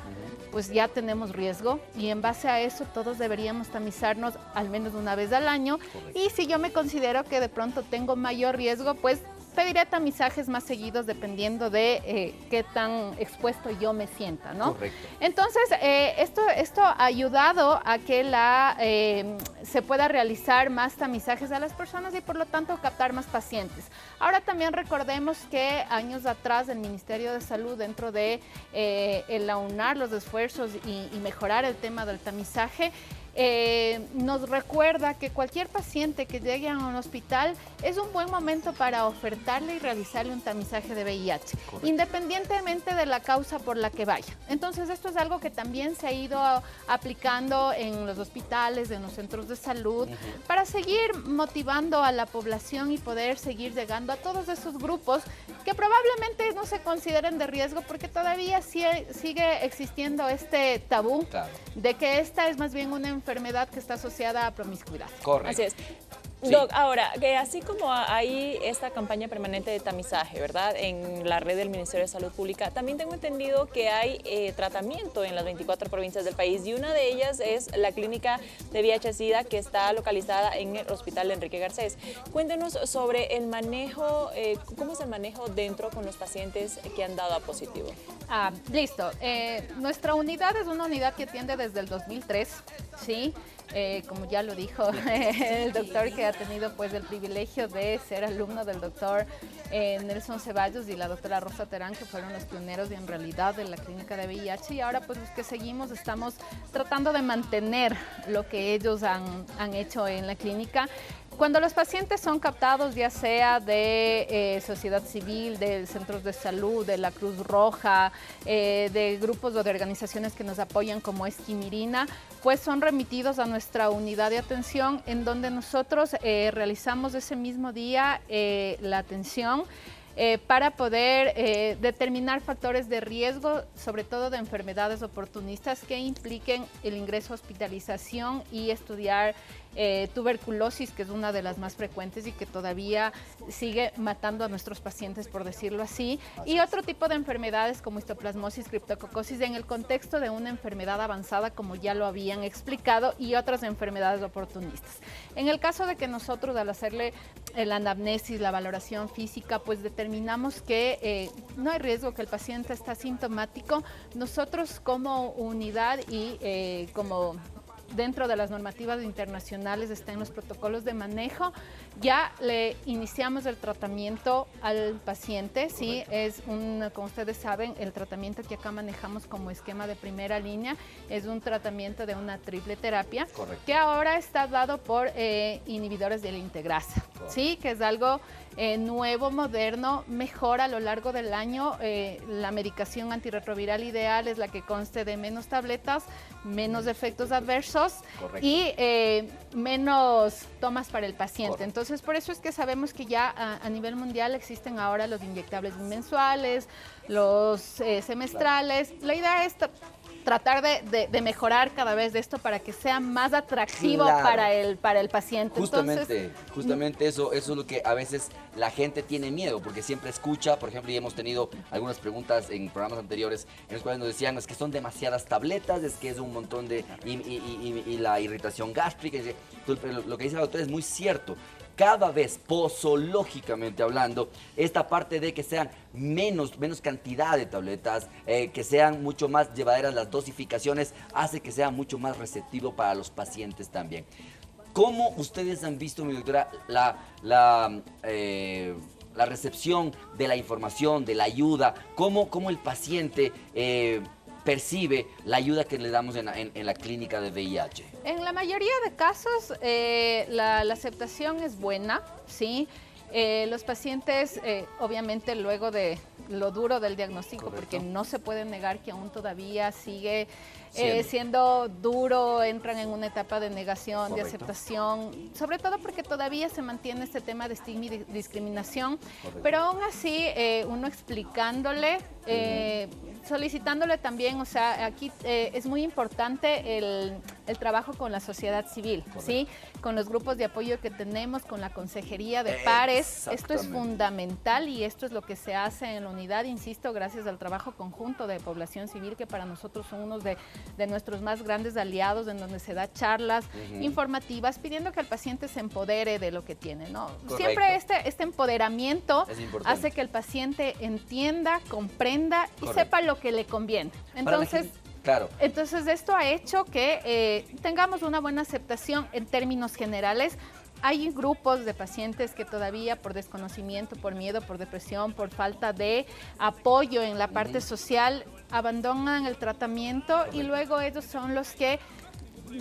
pues ya tenemos riesgo, y en base a eso todos deberíamos tamizarnos al menos una vez al año. Correcto. Y si yo me considero que de pronto tengo mayor riesgo, pues pediré tamizajes más seguidos dependiendo de qué tan expuesto yo me sienta, ¿no? Correcto. Entonces, esto ha ayudado a que se pueda realizar más tamizajes a las personas y por lo tanto captar más pacientes. Ahora también recordemos que años atrás el Ministerio de Salud, dentro de el aunar los esfuerzos y mejorar el tema del tamizaje, nos recuerda que cualquier paciente que llegue a un hospital es un buen momento para ofertarle y realizarle un tamizaje de VIH, correcto, independientemente de la causa por la que vaya. Entonces esto es algo que también se ha ido aplicando en los hospitales, en los centros de salud, para seguir motivando a la población y poder seguir llegando a todos esos grupos que probablemente no se consideren de riesgo, porque todavía sigue existiendo este tabú, claro, de que esta es más bien una enfermedad que está asociada a promiscuidad. Correcto. Así es. Sí. Doc, ahora, que así como hay esta campaña permanente de tamizaje, ¿verdad? En la red del Ministerio de Salud Pública, también tengo entendido que hay tratamiento en las 24 provincias del país y una de ellas es la clínica de VIH-Sida que está localizada en el Hospital Enrique Garcés. Cuéntenos sobre el manejo, ¿cómo es el manejo dentro con los pacientes que han dado a positivo? Listo. Nuestra unidad es una unidad que atiende desde el 2003, ¿sí? Como ya lo dijo el doctor, que ha tenido pues el privilegio de ser alumno del doctor Nelson Ceballos y la doctora Rosa Terán, que fueron los pioneros en realidad de la clínica de VIH, y ahora pues los que seguimos estamos tratando de mantener lo que ellos han hecho en la clínica. Cuando los pacientes son captados, ya sea de sociedad civil, de centros de salud, de la Cruz Roja, de grupos o de organizaciones que nos apoyan como Esquimirina, pues son remitidos a nuestra unidad de atención, en donde nosotros realizamos ese mismo día la atención para poder determinar factores de riesgo, sobre todo de enfermedades oportunistas que impliquen el ingreso a hospitalización, y estudiar tuberculosis, que es una de las más frecuentes y que todavía sigue matando a nuestros pacientes, por decirlo así, y otro tipo de enfermedades como histoplasmosis, criptococosis, en el contexto de una enfermedad avanzada, como ya lo habían explicado, y otras enfermedades oportunistas. En el caso de que nosotros, al hacerle la anamnesis, la valoración física, pues determinamos que no hay riesgo, que el paciente está asintomático, nosotros como unidad y como dentro de las normativas internacionales está en los protocolos de manejo, ya le iniciamos el tratamiento al paciente, ¿sí? Es como ustedes saben, el tratamiento que acá manejamos como esquema de primera línea es un tratamiento de una triple terapia. Correcto. Que ahora está dado por inhibidores de la integrasa, ¿sí? Que es algo nuevo, moderno, mejor a lo largo del año. La medicación antirretroviral ideal es la que conste de menos tabletas, menos efectos adversos. Correcto. Y menos tomas para el paciente. Correcto. Entonces, por eso es que sabemos que ya a nivel mundial existen ahora los inyectables mensuales, los semestrales. Claro. La idea es tratar de mejorar cada vez de esto para que sea más atractivo, claro, para el paciente. Justamente eso es lo que a veces la gente tiene miedo, porque siempre escucha, por ejemplo, y hemos tenido algunas preguntas en programas anteriores en los cuales nos decían, es que son demasiadas tabletas, es que es un montón de... y la irritación gástrica. Lo que dice la doctora es muy cierto. Cada vez, posológicamente hablando, esta parte de que sean menos cantidad de tabletas, que sean mucho más llevaderas las dosificaciones, hace que sea mucho más receptivo para los pacientes también. ¿Cómo ustedes han visto, mi doctora, la recepción de la información, de la ayuda? ¿Cómo el paciente percibe la ayuda que le damos en la clínica de VIH? En la mayoría de casos la aceptación es buena, ¿sí? Los pacientes, obviamente, luego de lo duro del diagnóstico, correcto, porque no se puede negar que aún todavía sigue siendo duro, entran en una etapa de negación, correcto, de aceptación, sobre todo porque todavía se mantiene este tema de estigma y discriminación, correcto, pero aún así uno explicándole, solicitándole también, o sea, aquí es muy importante el trabajo con la sociedad civil, ¿sí? Con los grupos de apoyo que tenemos, con la consejería de pares. Esto es fundamental y esto es lo que se hace en la unidad, insisto, gracias al trabajo conjunto de población civil, que para nosotros son unos de nuestros más grandes aliados, en donde se da charlas informativas, pidiendo que el paciente se empodere de lo que tiene, ¿no? Correcto. Siempre este empoderamiento hace que el paciente entienda, comprenda y sepa lo que le conviene. Entonces, claro, entonces esto ha hecho que tengamos una buena aceptación en términos generales. Hay grupos de pacientes que todavía por desconocimiento, por miedo, por depresión, por falta de apoyo en la parte social, abandonan el tratamiento. Correcto. Y luego ellos son los que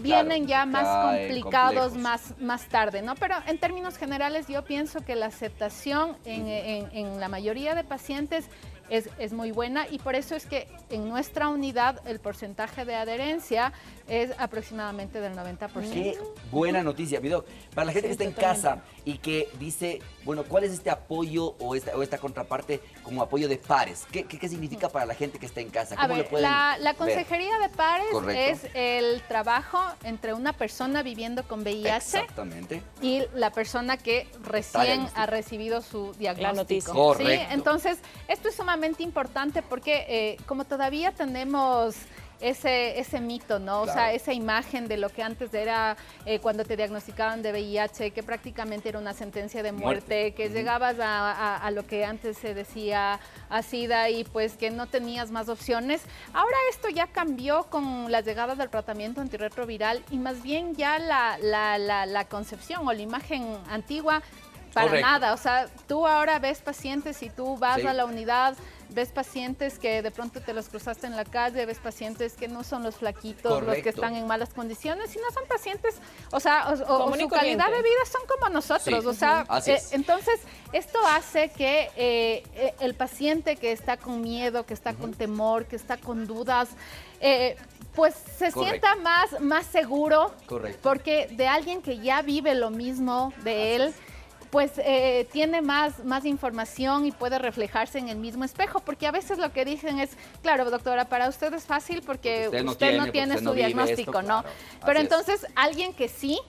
vienen ya más complicados más tarde, ¿no? Pero en términos generales yo pienso que la aceptación en la mayoría de pacientes es muy buena, y por eso es que en nuestra unidad el porcentaje de adherencia es aproximadamente del 90%. Qué buena noticia, Vidoc. Para la gente que está en casa y que dice, bueno, ¿cuál es este apoyo o esta contraparte como apoyo de pares? ¿Qué significa para la gente que está en casa? A ver, la Consejería de Pares Correcto. es el trabajo entre una persona viviendo con VIH Exactamente. y la persona que recién ha recibido su diagnóstico. La noticia. Correcto. ¿Sí? Entonces, esto es sumamente importante porque como todavía tenemos ese mito, ¿no? Claro. O sea, esa imagen de lo que antes era cuando te diagnosticaban de VIH, que prácticamente era una sentencia de muerte, que llegabas a lo que antes se decía a SIDA y pues que no tenías más opciones. Ahora esto ya cambió con la llegada del tratamiento antirretroviral y más bien ya la concepción o la imagen antigua para nada. O sea, tú ahora ves pacientes y tú vas a la unidad, ves pacientes que de pronto te los cruzaste en la calle, ves pacientes que no son los flaquitos, los que están en malas condiciones, sino son pacientes, o sea, o su calidad de vida son como nosotros, o sea, entonces esto hace que el paciente que está con miedo, que está con temor, que está con dudas, pues se sienta más seguro, porque de alguien que ya vive lo mismo de él, pues tiene más información y puede reflejarse en el mismo espejo, porque a veces lo que dicen es, claro, doctora, para usted es fácil porque usted no tiene su diagnóstico, ¿no? Claro. Pero entonces alguien que sí,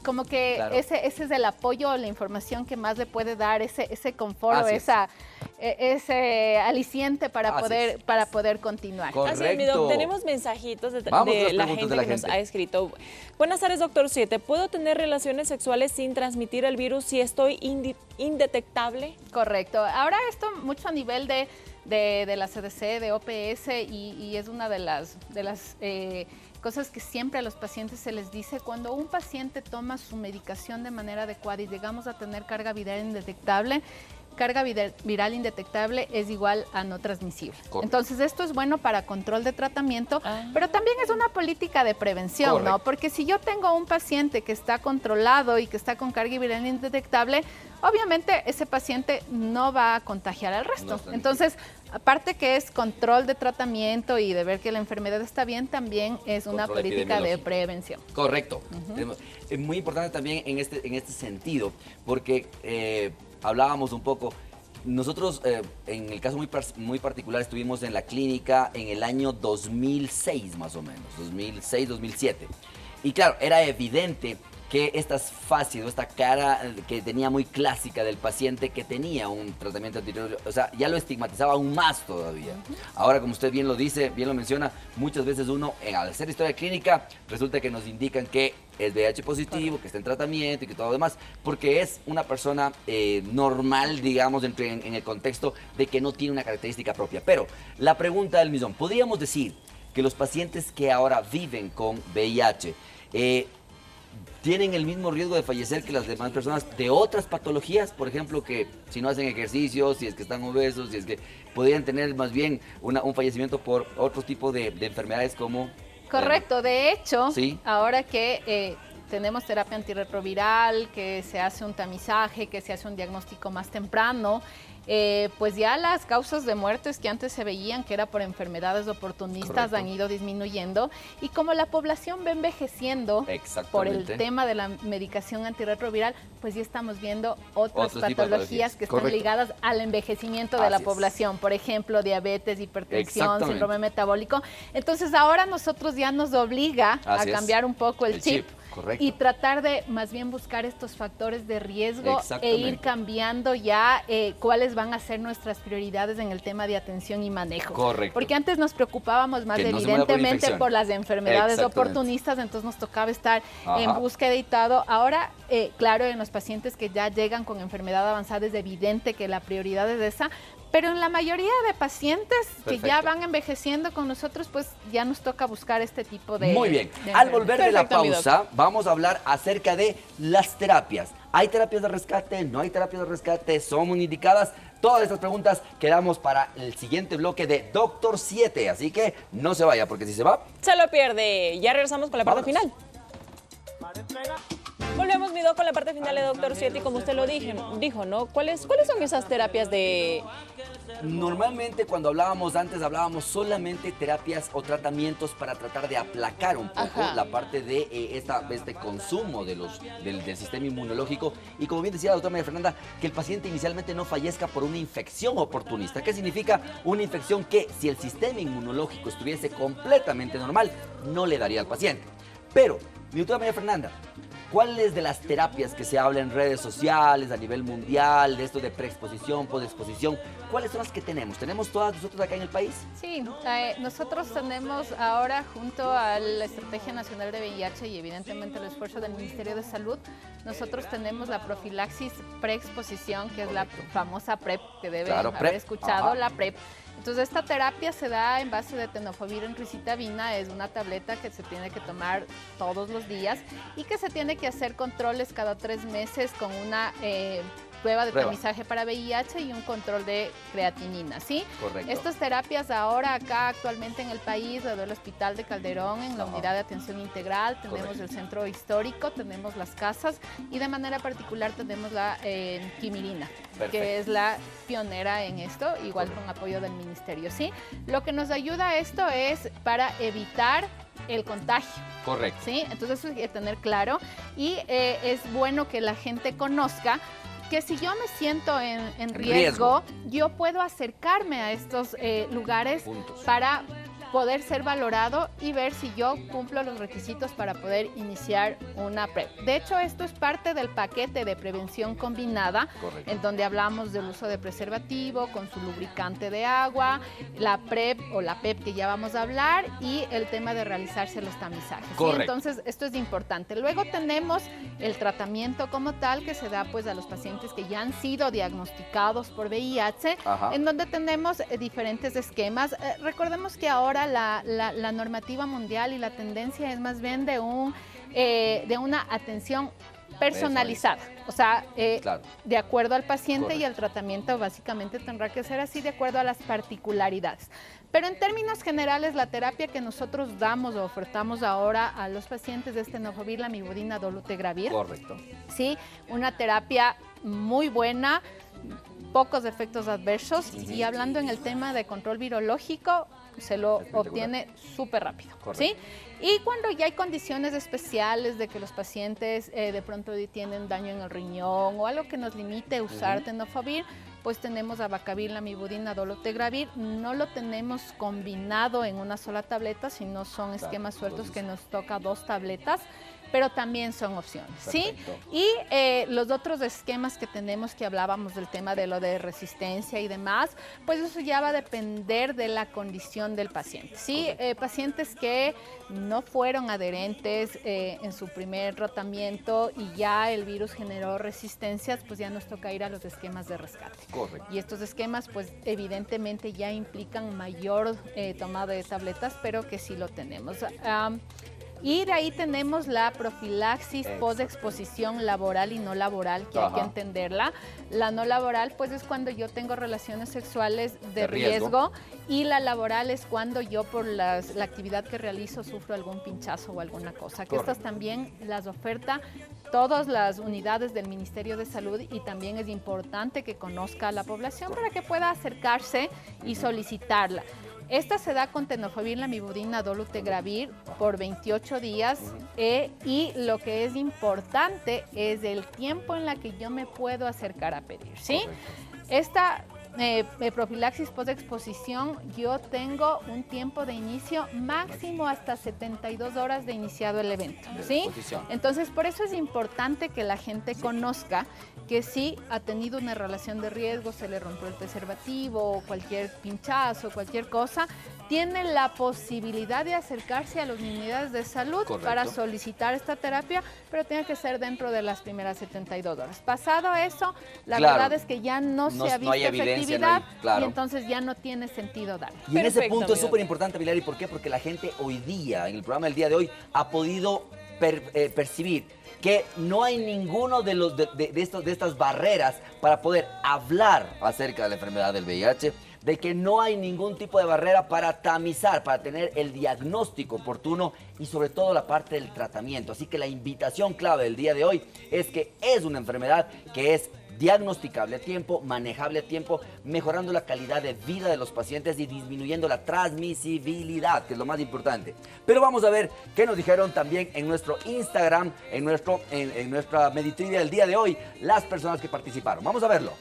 como que ese es el apoyo o la información que más le puede dar, ese confort, ese aliciente para poder continuar. Así es, mi doc. Tenemos mensajitos de la gente que nos ha escrito. Buenas tardes, doctor 7. ¿Puedo tener relaciones sexuales sin transmitir el virus si estoy indetectable? Correcto. Ahora esto mucho a nivel de la CDC, de OPS, y es una de las cosas que siempre a los pacientes se les dice. Cuando un paciente toma su medicación de manera adecuada y llegamos a tener carga viral indetectable, es igual a no transmisible. Entonces esto es bueno para control de tratamiento, pero también es una política de prevención, ¿no? Porque si yo tengo un paciente que está controlado y que está con carga viral indetectable, obviamente ese paciente no va a contagiar al resto. Entonces, aparte que es control de tratamiento y de ver que la enfermedad está bien, también es una política de prevención. Correcto. Es muy importante también en este sentido, porque hablábamos un poco, nosotros en el caso muy particular estuvimos en la clínica en el año 2006 más o menos, 2006, 2007. Y claro, era evidente que estas fases, esta cara que tenía muy clásica del paciente que tenía un tratamiento anterior, o sea, ya lo estigmatizaba aún más todavía. Ahora, como usted bien lo dice, bien lo menciona, muchas veces uno, al hacer historia clínica, resulta que nos indican que es VIH positivo, que está en tratamiento y que todo lo demás, porque es una persona normal, digamos, en el contexto de que no tiene una característica propia. Pero la pregunta del millón, ¿podríamos decir que los pacientes que ahora viven con VIH tienen el mismo riesgo de fallecer que las demás personas de otras patologías? Por ejemplo, que si no hacen ejercicio, si es que están obesos, si es que podrían tener más bien un fallecimiento por otro tipo de enfermedades como... Correcto, de hecho, ahora que tenemos terapia antirretroviral, que se hace un tamizaje, que se hace un diagnóstico más temprano, pues ya las causas de muertes que antes se veían que era por enfermedades oportunistas han ido disminuyendo, y como la población va envejeciendo por el tema de la medicación antirretroviral, pues ya estamos viendo otras patologías que están ligadas al envejecimiento de la población, por ejemplo, diabetes, hipertensión, síndrome metabólico. Entonces ahora nosotros ya nos obliga a cambiar un poco el chip. Y tratar de más bien buscar estos factores de riesgo e ir cambiando ya cuáles van a ser nuestras prioridades en el tema de atención y manejo. Porque antes nos preocupábamos más evidentemente por las enfermedades oportunistas, entonces nos tocaba estar en búsqueda y todo. Ahora, claro, en los pacientes que ya llegan con enfermedad avanzada es evidente que la prioridad es esa, pero en la mayoría de pacientes que ya van envejeciendo con nosotros, pues ya nos toca buscar este tipo de... Muy bien. Al volver de la pausa, vamos a hablar acerca de las terapias. ¿Hay terapias de rescate? ¿No hay terapias de rescate? ¿Son indicadas? Todas estas preguntas quedamos para el siguiente bloque de Doctor 7. Así que no se vaya, porque si se va... se lo pierde. Ya regresamos con la parte final. Volvemos, mi doc, con la parte final de Doctor 7 y como usted lo dijo, ¿no? ¿Cuáles son esas terapias de...? Normalmente cuando antes hablábamos solamente terapias o tratamientos para tratar de aplacar un poco la parte de este consumo del sistema inmunológico. Y como bien decía la doctora María Fernanda, que el paciente inicialmente no fallezca por una infección oportunista. ¿Qué significa una infección? Que si el sistema inmunológico estuviese completamente normal, no le daría al paciente. Pero, mi doctora María Fernanda, ¿cuáles de las terapias que se habla en redes sociales a nivel mundial, de esto de preexposición, posexposición, cuáles son las que tenemos? ¿Tenemos todas nosotros acá en el país? Sí, nosotros tenemos ahora, junto a la Estrategia Nacional de VIH y evidentemente el esfuerzo del Ministerio de Salud, nosotros tenemos la profilaxis preexposición, que es la famosa PrEP, que deben haber escuchado, la PrEP. Entonces, esta terapia se da en base de tenofovir en rizitabina, es una tableta que se tiene que tomar todos los días y que se tiene que hacer controles cada 3 meses con una prueba de tamizaje para VIH y un control de creatinina, ¿sí? Correcto. Estas terapias ahora acá actualmente en el país, desde el Hospital de Calderón, en la Unidad de Atención Integral, tenemos el Centro Histórico, tenemos las casas y de manera particular tenemos la Quimirina, que es la pionera en esto, igual con apoyo del Ministerio, ¿sí? Lo que nos ayuda a esto es para evitar el contagio. Correcto. ¿Sí? Entonces eso hay que tener claro y es bueno que la gente conozca que si yo me siento en riesgo, yo puedo acercarme a estos lugares para poder ser valorado y ver si yo cumplo los requisitos para poder iniciar una PrEP. De hecho, esto es parte del paquete de prevención combinada, en donde hablamos del uso de preservativo con su lubricante de agua, la PrEP o la PEP que ya vamos a hablar y el tema de realizarse los tamizajes. ¿Sí? Entonces, esto es importante. Luego tenemos el tratamiento como tal que se da pues a los pacientes que ya han sido diagnosticados por VIH, en donde tenemos diferentes esquemas. Recordemos que ahora la normativa mundial y la tendencia es más bien de una atención personalizada, o sea, de acuerdo al paciente y el tratamiento básicamente tendrá que ser así de acuerdo a las particularidades. Pero en términos generales, la terapia que nosotros damos o ofertamos ahora a los pacientes es tenofovir, lamivudina, dolutegravir. Correcto. Sí, una terapia muy buena, pocos efectos adversos y hablando en el tema de control virológico, se lo obtiene súper rápido, ¿sí? Y cuando ya hay condiciones especiales de que los pacientes de pronto tienen daño en el riñón o algo que nos limite a usar tenofovir, pues tenemos abacavir, lamivudina, dolutegravir. No lo tenemos combinado en una sola tableta, sino son esquemas sueltos que nos toca 2 tabletas, pero también son opciones, ¿sí? Y los otros esquemas que tenemos, que hablábamos del tema de lo de resistencia y demás, pues eso ya va a depender de la condición del paciente, ¿sí? Pacientes que no fueron adherentes en su primer tratamiento y ya el virus generó resistencias, pues ya nos toca ir a los esquemas de rescate. Correcto. Y estos esquemas, pues evidentemente ya implican mayor toma de tabletas, pero que sí lo tenemos. Y de ahí tenemos la profilaxis posexposición laboral y no laboral, que hay que entenderla. La no laboral, pues es cuando yo tengo relaciones sexuales de riesgo y la laboral es cuando yo por la actividad que realizo sufro algún pinchazo o alguna cosa. Que estas también las oferta todas las unidades del Ministerio de Salud y también es importante que conozca a la población para que pueda acercarse y solicitarla. Esta se da con tenofovir, lamivudina, dolutegravir por 28 días y lo que es importante es el tiempo en la que yo me puedo acercar a pedir, ¿sí? Esta profilaxis postexposición, yo tengo un tiempo de inicio máximo hasta 72 horas de iniciado el evento, ¿sí? Entonces, por eso es importante que la gente conozca que si ha tenido una relación de riesgo, se le rompió el preservativo, cualquier pinchazo, cualquier cosa, tiene la posibilidad de acercarse a las unidades de salud para solicitar esta terapia, pero tiene que ser dentro de las primeras 72 horas. Pasado eso, la verdad es que ya no se ha visto efectividad y entonces ya no tiene sentido darle. Y en ese punto es súper importante, Pilar, ¿y por qué? Porque la gente hoy día, en el programa del día de hoy, ha podido percibir que no hay ninguno de estas barreras para poder hablar acerca de la enfermedad del VIH, de que no hay ningún tipo de barrera para tamizar, para tener el diagnóstico oportuno y sobre todo la parte del tratamiento. Así que la invitación clave del día de hoy es que es una enfermedad que es diagnosticable a tiempo, manejable a tiempo, mejorando la calidad de vida de los pacientes y disminuyendo la transmisibilidad, que es lo más importante. Pero vamos a ver qué nos dijeron también en nuestro Instagram, en nuestra Meditrivia del día de hoy, las personas que participaron. Vamos a verlo.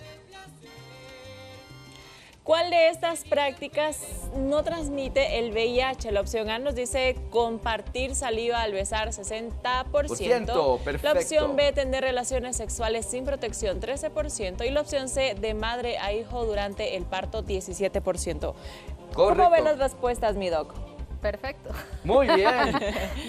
¿Cuál de estas prácticas no transmite el VIH? La opción A nos dice compartir saliva al besar, 60%. Perfecto. La opción B, tener relaciones sexuales sin protección, 13%. Y la opción C, de madre a hijo durante el parto, 17%. Correcto. ¿Cómo ven las respuestas, mi doc? Perfecto. Muy bien.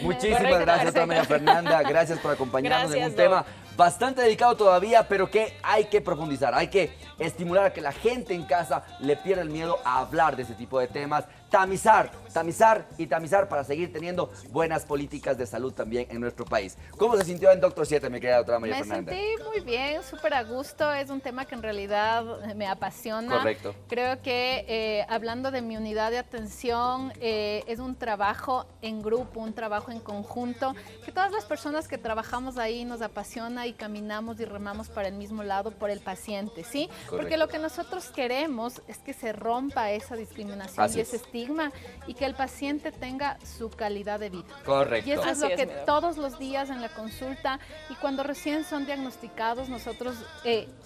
Muchísimas Correcto, gracias, perfecto. María Fernanda. Gracias por acompañarnos en Gracias, un Doc. tema bastante delicado todavía, pero que hay que profundizar. Hay que estimular a que la gente en casa le pierda el miedo a hablar de ese tipo de temas. Tamizar para seguir teniendo buenas políticas de salud también en nuestro país. ¿Cómo se sintió en Doctor 7, mi querida doctora María Fernanda? Me sentí muy bien, súper a gusto. Es un tema que en realidad me apasiona. Correcto. Creo que hablando de mi unidad de atención, es un trabajo en grupo, un trabajo en conjunto, que todas las personas que trabajamos ahí nos apasiona y caminamos y remamos para el mismo lado, por el paciente, ¿sí? Correcto. Porque lo que nosotros queremos es que se rompa esa discriminación Así y es. ese estigma y que el paciente tenga su calidad de vida. Correcto. Y eso es Así lo es, que mi doc. todos los días en la consulta y cuando recién son diagnosticados, nosotros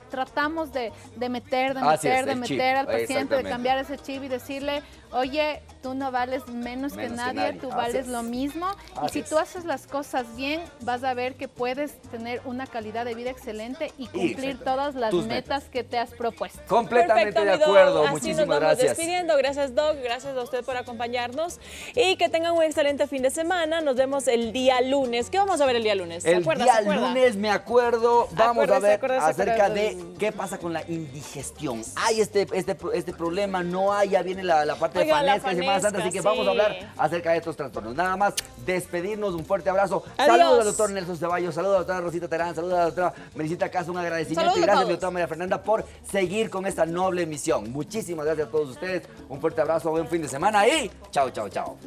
tratamos de meter Así es, el chip, al paciente, de exactamente. cambiar ese chip y decirle, oye, tú no vales menos que nadie, tú Así vales es. lo mismo. Y Así si es. tú haces las cosas bien, vas a ver que puedes tener una calidad de vida excelente y cumplir Exactamente. todas las Tus metas que te has propuesto. Completamente Perfecto, de mi doc. acuerdo. Así Muchísimas nos vamos gracias. despidiendo. Gracias, Doc. Gracias a usted por acompañarnos. Y que tengan un excelente fin de semana. Nos vemos el día lunes. ¿Qué vamos a ver el día lunes? ¿Se El acuerda? día ¿Se acuerda? lunes, me acuerdo, vamos a ver Acuérdese. acerca de qué pasa con la indigestión. Hay este problema, no hay, ya viene la parte de Oiga, la Fanesca y Semana Santa, así que Fanesca, vamos a sí. hablar acerca de estos trastornos. Nada más, despedirnos, un fuerte abrazo. Adiós. Saludos al doctor Nelson Ceballos, saludos a la doctora Rosita Terán, saludos a la doctora Melisita Caso, un agradecimiento Saludos y a gracias, todos. doctora María Fernanda, por seguir con esta noble misión. Muchísimas gracias a todos ustedes, un fuerte abrazo, buen fin de semana y chao, chao, chao.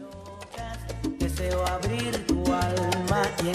Deseo abrir tu alma y